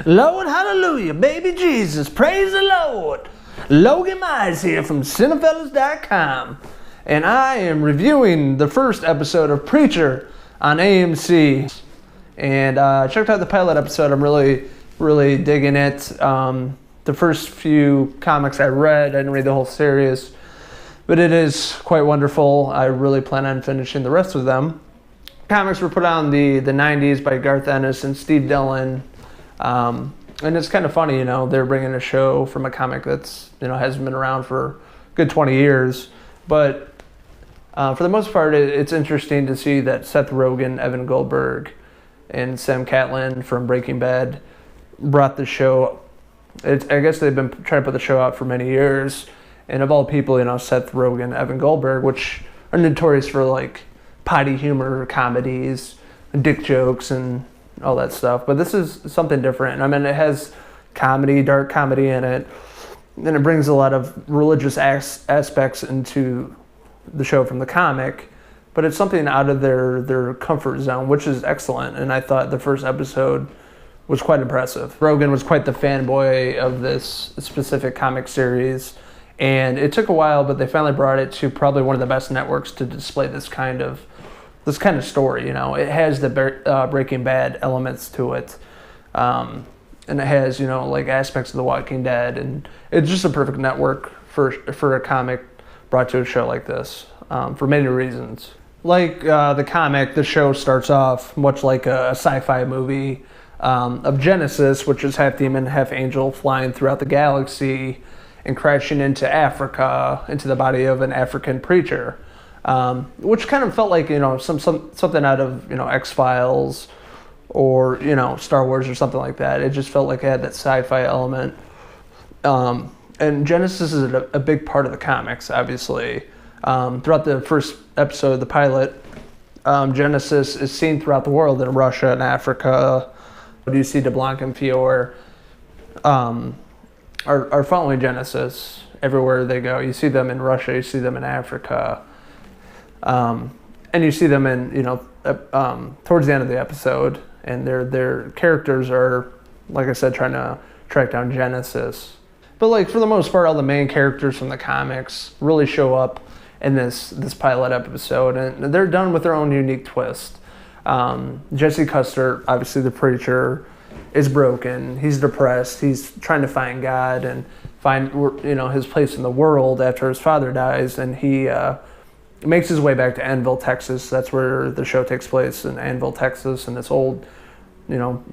Lord, hallelujah, baby Jesus, praise the Lord. Logan Mize here from Cinefellas.com, and I am reviewing the first episode of Preacher on AMC'S. And checked out the pilot episode. I'm really digging it. The first few comics I read, I didn't read the whole series, but it is quite wonderful. I really plan on finishing the rest of them. Comics were put out in the 90s by Garth, Ennis, and Steve Dillon. And it's kind of funny, you know, they're bringing a show from a comic that's, you know, hasn't been around for a good 20 years. But for the most part, it's interesting to see that Seth Rogen, Evan Goldberg, and Sam Catlin from Breaking Bad brought the show. I guess they've been trying to put the show out for many years. And of all people, you know, Seth Rogen, Evan Goldberg, which are notorious for like potty humor comedies, dick jokes, and all that stuff. But this is something different. I mean, it has comedy, dark comedy in it, and it brings a lot of religious aspects into the show from the comic, but it's something out of their comfort zone, which is excellent. And I thought the first episode was quite impressive. Rogen was quite the fanboy of this specific comic series, and it took a while, but they finally brought it to probably one of the best networks to display this kind of story. You know, it has the Breaking Bad elements to it, and it has, you know, like aspects of The Walking Dead, and it's just a perfect network for a comic brought to a show like this, for many reasons. Like the comic, the show starts off much like a sci-fi movie of Genesis, which is half demon, half angel, flying throughout the galaxy and crashing into Africa, into the body of an African preacher. Which kind of felt like, you know, something out of, you know, X-Files or, you know, Star Wars or something like that. It just felt like it had that sci-fi element. And Genesis is a big part of the comics, obviously. Throughout the first episode of the pilot, Genesis is seen throughout the world, in Russia and Africa. You see DeBlanc and Fior are following Genesis everywhere they go. You see them in Russia, you see them in Africa. And you see them in, you know, towards the end of the episode, and their characters are, like I said, trying to track down Genesis. But like for the most part, all the main characters from the comics really show up in this pilot episode, and they're done with their own unique twist. Jesse Custer, obviously the preacher, is broken. He's depressed. He's trying to find God and find, you know, his place in the world after his father dies, and he makes his way back to Annville, Texas. That's where the show takes place, in Annville, Texas, in this old, you know,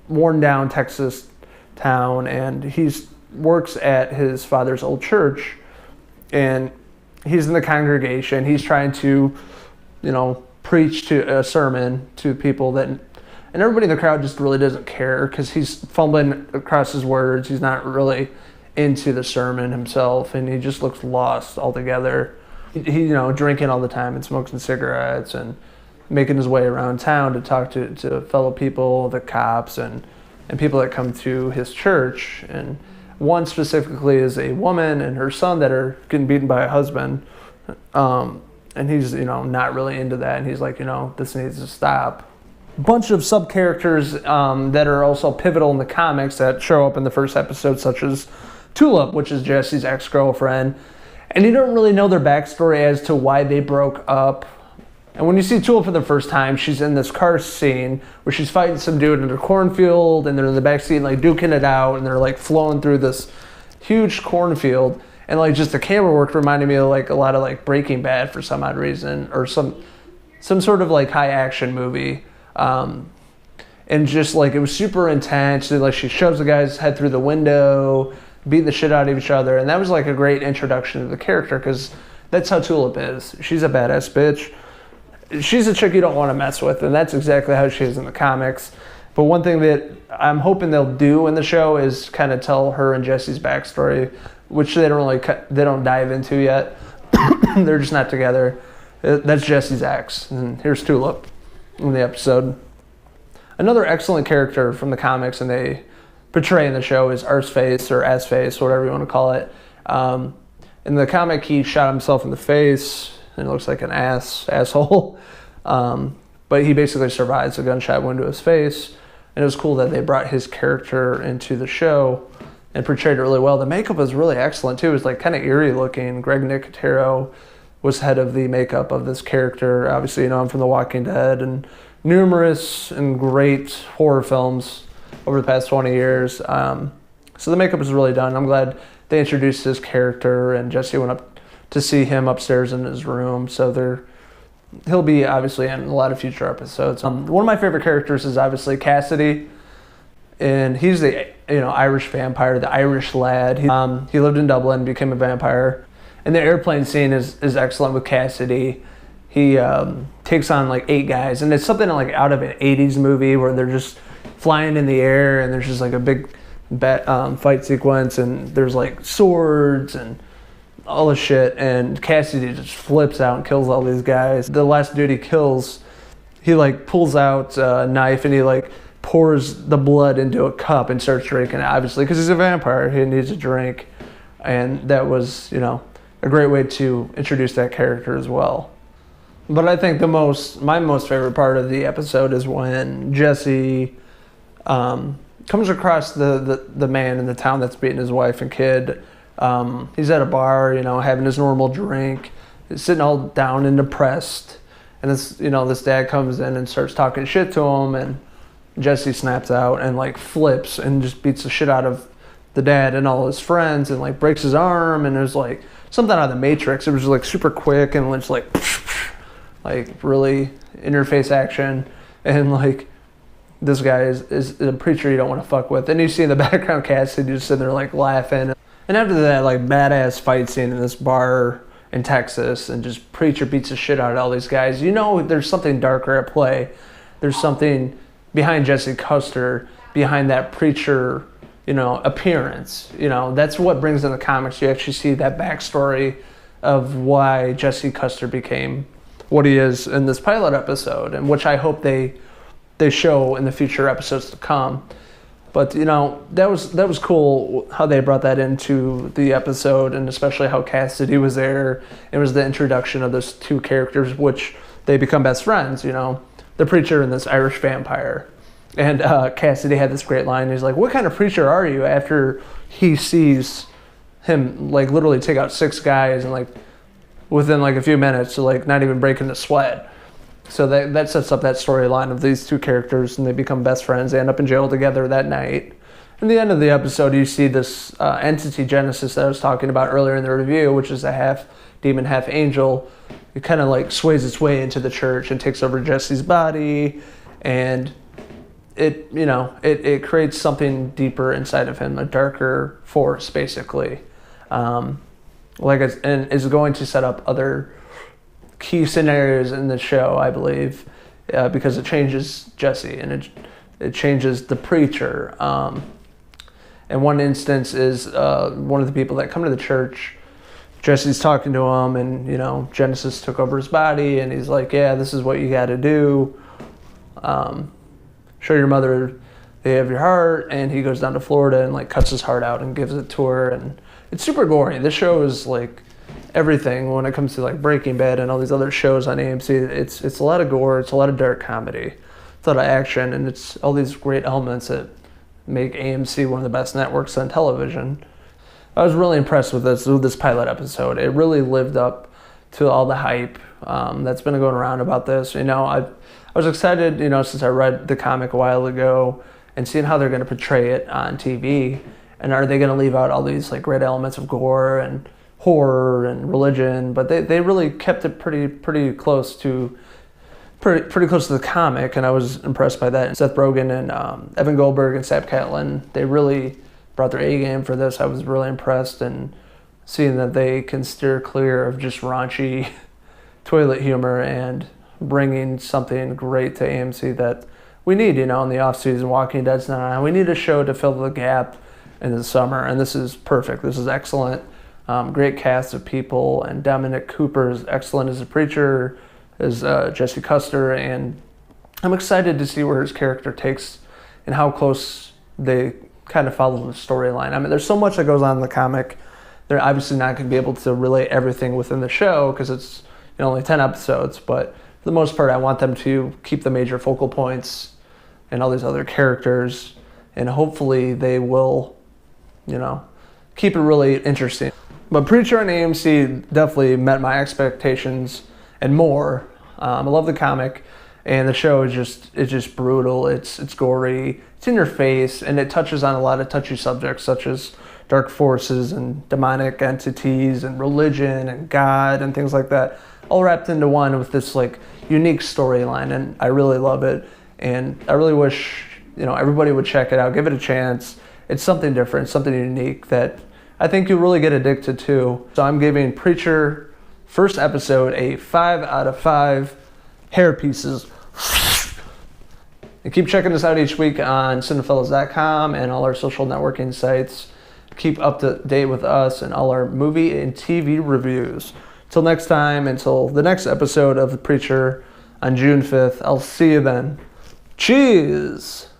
worn down Texas town. And he works at his father's old church, and he's in the congregation. He's trying to, you know, preach to a sermon to people that, and everybody in the crowd just really doesn't care because he's fumbling across his words. He's not really into the sermon himself, and he just looks lost altogether. He, you know, drinking all the time and smoking cigarettes and making his way around town to talk to fellow people, the cops, and people that come to his church. And one specifically is a woman and her son that are getting beaten by a husband. And he's, you know, not really into that. And he's like, you know, this needs to stop. A bunch of sub-characters that are also pivotal in the comics that show up in the first episode, such as Tulip, which is Jesse's ex-girlfriend. And you don't really know their backstory as to why they broke up. And when you see Tulip for the first time, she's in this car scene where she's fighting some dude in a cornfield, and they're in the backseat like duking it out, and they're like flowing through this huge cornfield. And like just the camera work reminded me of like a lot of like Breaking Bad for some odd reason, or some sort of like high action movie. And just like it was super intense. And, like she shoves the guy's head through the window, beating the shit out of each other, and that was like a great introduction to the character, because that's how Tulip is. She's a badass bitch. She's a chick you don't want to mess with, and that's exactly how she is in the comics. But one thing that I'm hoping they'll do in the show is kind of tell her and Jesse's backstory, which they don't dive into yet. They're just not together. That's Jesse's ex, and here's Tulip in the episode. Another excellent character from the comics, and they portray in the show, is Arseface or Assface, whatever you want to call it. In the comic, he shot himself in the face, and it looks like an asshole. But he basically survives a gunshot wound to his face. And it was cool that they brought his character into the show and portrayed it really well. The makeup was really excellent too. It was like kind of eerie looking. Greg Nicotero was head of the makeup of this character. Obviously, I'm from The Walking Dead and numerous and great horror films over the past 20 years. So the makeup was really done. I'm glad they introduced his character, and Jesse went up to see him upstairs in his room. So he'll be obviously in a lot of future episodes. One of my favorite characters is obviously Cassidy, and he's the Irish vampire, the Irish lad. He lived in Dublin, became a vampire, and the airplane scene is excellent with Cassidy. He takes on like 8 guys, and it's something like out of an 80s movie where they're just flying in the air, and there's just like a big fight sequence, and there's like swords and all this shit, and Cassidy just flips out and kills all these guys. The last dude he kills, he like pulls out a knife and he like pours the blood into a cup and starts drinking it, obviously because he's a vampire, he needs a drink. And that was a great way to introduce that character as well. But I think my most favorite part of the episode is when Jesse comes across the man in the town that's beating his wife and kid. He's at a bar, having his normal drink. He's sitting all down and depressed. And this dad comes in and starts talking shit to him, and Jesse snaps out and like flips and just beats the shit out of the dad and all his friends and like breaks his arm. And it was like something out of the Matrix. It was like super quick and it's like really in-your-face action. And like this guy is a preacher you don't want to fuck with. And you see in the background Cassidy just sitting there like laughing. And after that like badass fight scene in this bar in Texas, and just preacher beats the shit out of all these guys, there's something darker at play. There's something behind Jesse Custer, behind that preacher, appearance. That's what brings in the comics. You actually see that backstory of why Jesse Custer became what he is in this pilot episode, and which I hope they show in the future episodes to come. But that was cool how they brought that into the episode, and especially how Cassidy was there. It was the introduction of those 2 characters, which they become best friends. The preacher and this Irish vampire. And Cassidy had this great line. He's like, "What kind of preacher are you?" After he sees him like literally take out 6 guys and like within like a few minutes, so like not even breaking a sweat. So that sets up that storyline of these 2 characters, and they become best friends. They end up in jail together that night. In the end of the episode, you see this entity Genesis that I was talking about earlier in the review, which is a half demon, half angel. It kind of like sways its way into the church and takes over Jesse's body, and it creates something deeper inside of him, a darker force, basically. And is going to set up other key scenarios in the show, I believe, because it changes Jesse and it changes the preacher. And one instance is one of the people that come to the church. Jesse's talking to him, and Genesis took over his body, and he's like, "Yeah, this is what you got to do. Show your mother they have your heart." And he goes down to Florida and like cuts his heart out and gives it to her, and it's super gory. This show is like everything when it comes to like Breaking Bad and all these other shows on AMC. It's a lot of gore, it's a lot of dark comedy, it's a lot of action, and it's all these great elements that make AMC one of the best networks on television. I was really impressed with this pilot episode. It really lived up to all the hype that's been going around about this. I was excited, since I read the comic a while ago, and seeing how they're going to portray it on TV. And are they going to leave out all these like great elements of gore and horror and religion? But they really kept it pretty close to the comic, and I was impressed by that. And Seth Rogen and Evan Goldberg and Catlin, they really brought their A game for this. I was really impressed, and seeing that they can steer clear of just raunchy toilet humor and bringing something great to AMC that we need, in the off-season. Walking Dead's not on. We need a show to fill the gap in the summer, and this is perfect. This is excellent. Great cast of people, and Dominic Cooper is excellent as a preacher, as Jesse Custer, and I'm excited to see where his character takes and how close they kind of follow the storyline. I mean, there's so much that goes on in the comic. They're obviously not going to be able to relate everything within the show because it's only 10 episodes, but for the most part, I want them to keep the major focal points and all these other characters, and hopefully they will, keep it really interesting. But Preacher on AMC definitely met my expectations and more. I love the comic, and the show is just brutal. It's gory, it's in your face, and it touches on a lot of touchy subjects such as dark forces and demonic entities and religion and God and things like that, all wrapped into one with this like unique storyline, and I really love it. And I really wish everybody would check it out, give it a chance. It's something different, something unique that I think you'll really get addicted to. So I'm giving Preacher first episode a 5 out of 5 hair pieces. And keep checking us out each week on cinefellas.com and all our social networking sites. Keep up to date with us and all our movie and TV reviews. Till next time, until the next episode of The Preacher on June 5th, I'll see you then. Cheers!